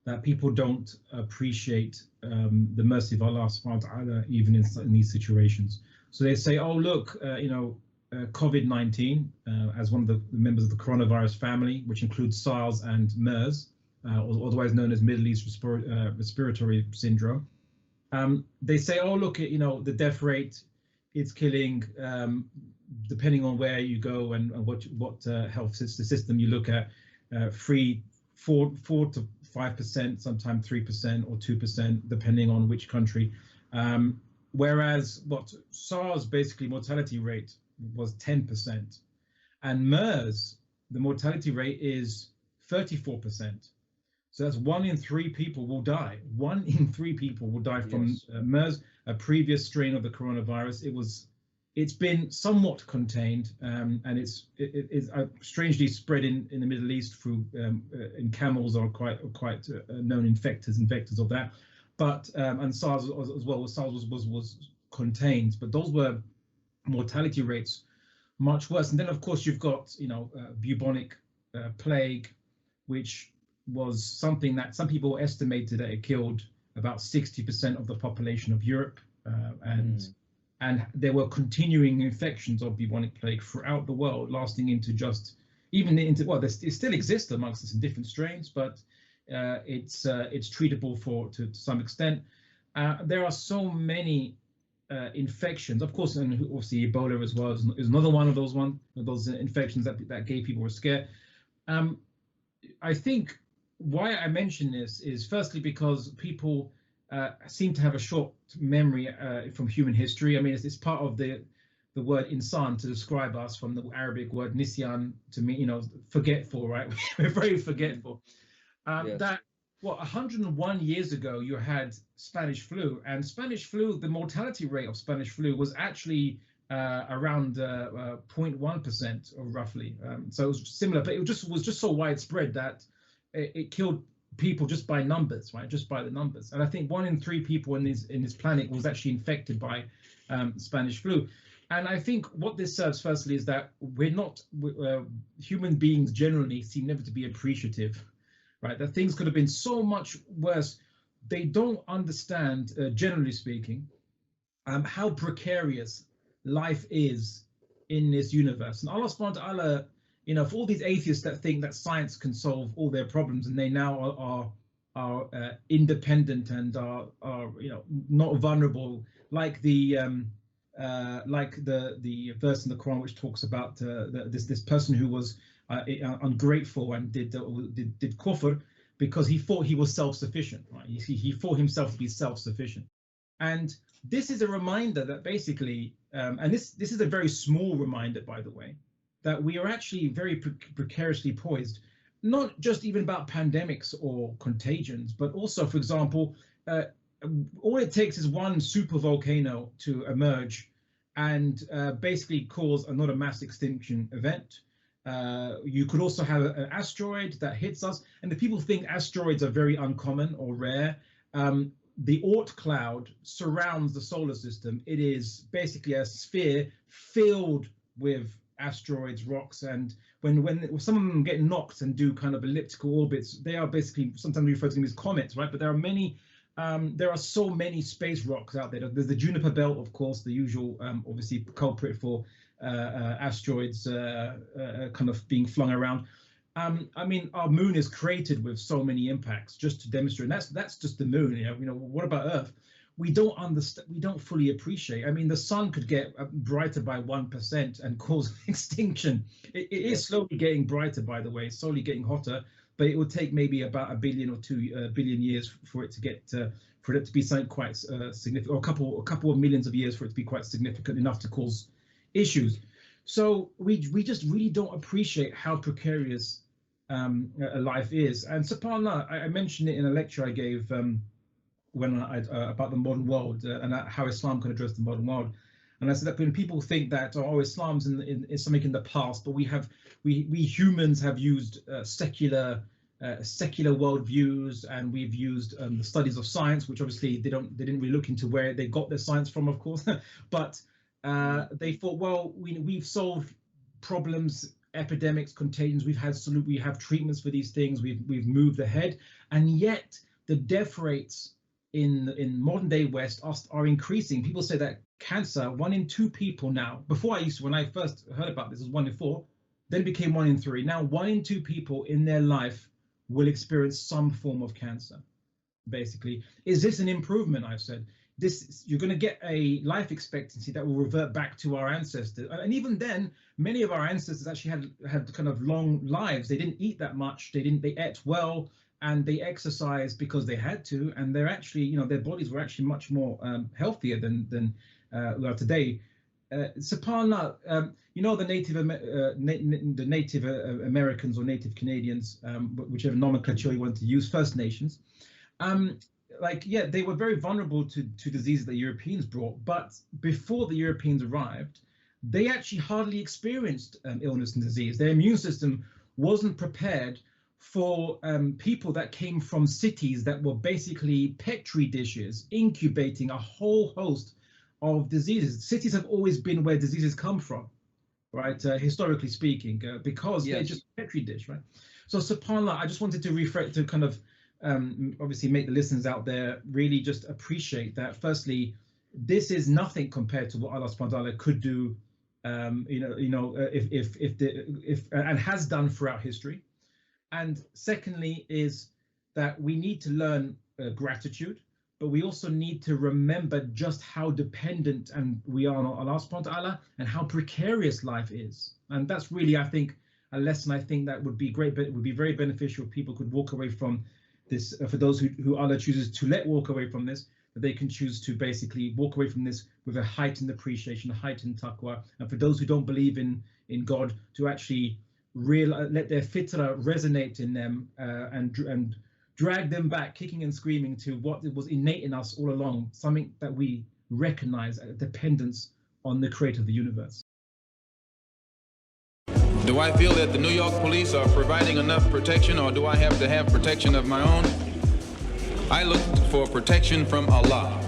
that people don't appreciate the mercy of Allah subhanahu wa ta'ala even in these situations. So they say, oh look, COVID-19 as one of the members of the coronavirus family, which includes SARS and MERS, otherwise known as Middle East Respiratory Syndrome. They say, oh look, the death rate, it's killing, depending on where you go and what health system you look at, 4 to 5%, sometimes 3% or 2%, depending on which country. Whereas what SARS basically mortality rate was 10%, and MERS, the mortality rate is 34%. So that's 1 in 3 people will die. 1 in 3 people will die from MERS, a previous strain of the coronavirus. It's been somewhat contained, and it's strangely spread in the Middle East through in camels are quite known vectors of that. But and SARS as well. SARS was contained, but those were mortality rates much worse. And then of course you've got bubonic plague, which was something that some people estimated that it killed about 60% of the population of Europe, and there were continuing infections of bubonic plague throughout the world, lasting into it still exists amongst us in different strains, but it's treatable to some extent. There are so many infections, of course, and obviously Ebola as well is another one of those infections that gave people a scare. I think why I mention this is firstly because people seem to have a short memory from human history. I mean, it's part of the word insan to describe us, from the Arabic word nisyan to mean, forgetful, right? We're very forgetful. Yes. That 101 years ago you had Spanish flu, and Spanish flu, the mortality rate of Spanish flu was actually around 0.1% or roughly. So it was similar, but it was just so widespread that it killed people just by numbers, right? Just by the numbers. And I think 1 in 3 people in this planet was actually infected by Spanish flu. And I think what this serves firstly is that human beings generally seem never to be appreciative, right? That things could have been so much worse. They don't understand, generally speaking, how precarious life is in this universe. And Allah subhanahu wa ta'ala, for all these atheists that think that science can solve all their problems, and they now are independent and are not vulnerable, like the verse in the Quran which talks about this person who was ungrateful and did kufr because he thought he was self-sufficient, right? He thought himself to be self-sufficient. And this is a reminder that basically, and this is a very small reminder, by the way, that we are actually very precariously poised, not just even about pandemics or contagions, but also, for example, all it takes is one super volcano to emerge and basically cause not a mass extinction event. You could also have an asteroid that hits us, and if people think asteroids are very uncommon or rare, the Oort cloud surrounds the solar system. It is basically a sphere filled with asteroids, rocks, and when some of them get knocked and do kind of elliptical orbits, they are basically sometimes referred to them as comets, right? But there are so many space rocks out there. There's the Juniper Belt, of course, the usual, obviously, culprit for asteroids kind of being flung around. I mean, our moon is created with so many impacts just to demonstrate. And that's just the moon. What about Earth? We don't understand. We don't fully appreciate. I mean, the sun could get brighter by 1% and cause extinction. It is slowly getting brighter, by the way. It's slowly getting hotter, but it will take maybe about 1 billion or 2 billion years for it to get for it to be something quite significant, or a couple of millions of years for it to be quite significant enough to cause issues. So we just really don't appreciate how precarious life is. And subhanAllah, I mentioned it in a lecture I gave about the modern world and how Islam can address the modern world. And I said that when people think that Islam's is something in the past, but we humans have used secular worldviews, and we've used the studies of science, which obviously they didn't really look into where they got their science from, of course, but they thought, well, we've solved problems epidemics, contagions. We have treatments for these things. We've moved ahead, and yet the death rates in modern day West are increasing. People say that cancer, 1 in 2 people now. Before when I first heard about this, it was 1 in 4. Then it became 1 in 3. Now 1 in 2 people in their life will experience some form of cancer. Basically, is this an improvement? I've said you're going to get a life expectancy that will revert back to our ancestors, and even then, many of our ancestors actually had kind of long lives. They didn't eat that much. They ate well, and they exercised because they had to, and they're actually, their bodies were actually much more healthier than we are today. SubhanAllah, the Native Americans or Native Canadians, whichever nomenclature you want to use, First Nations. They were very vulnerable to diseases that Europeans brought, but before the Europeans arrived, they actually hardly experienced illness and disease. Their immune system wasn't prepared for people that came from cities that were basically petri dishes, incubating a whole host of diseases. Cities have always been where diseases come from, right? Historically speaking, because they're just petri dish, right? So subhanAllah, I just wanted to reflect, to kind of obviously make the listeners out there really just appreciate that. Firstly, this is nothing compared to what Allah subhanahu wa ta'ala could do, if and has done throughout history. And secondly is that we need to learn gratitude, but we also need to remember just how dependent we are on Allah subhanahu wa ta'ala, and how precarious life is. And that's really, I think, a lesson I think that would be great, but it would be very beneficial if people could walk away from this, for those who Allah chooses to let walk away from this, that they can choose to basically walk away from this with a heightened appreciation, a heightened taqwa. And for those who don't believe in God, to actually let their fitrah resonate in them, and drag them back kicking and screaming to what was innate in us all along, something that we recognize, a dependence on the creator of the universe. Do I feel that the New York police are providing enough protection, or do I have to have protection of my own? I look for protection from Allah.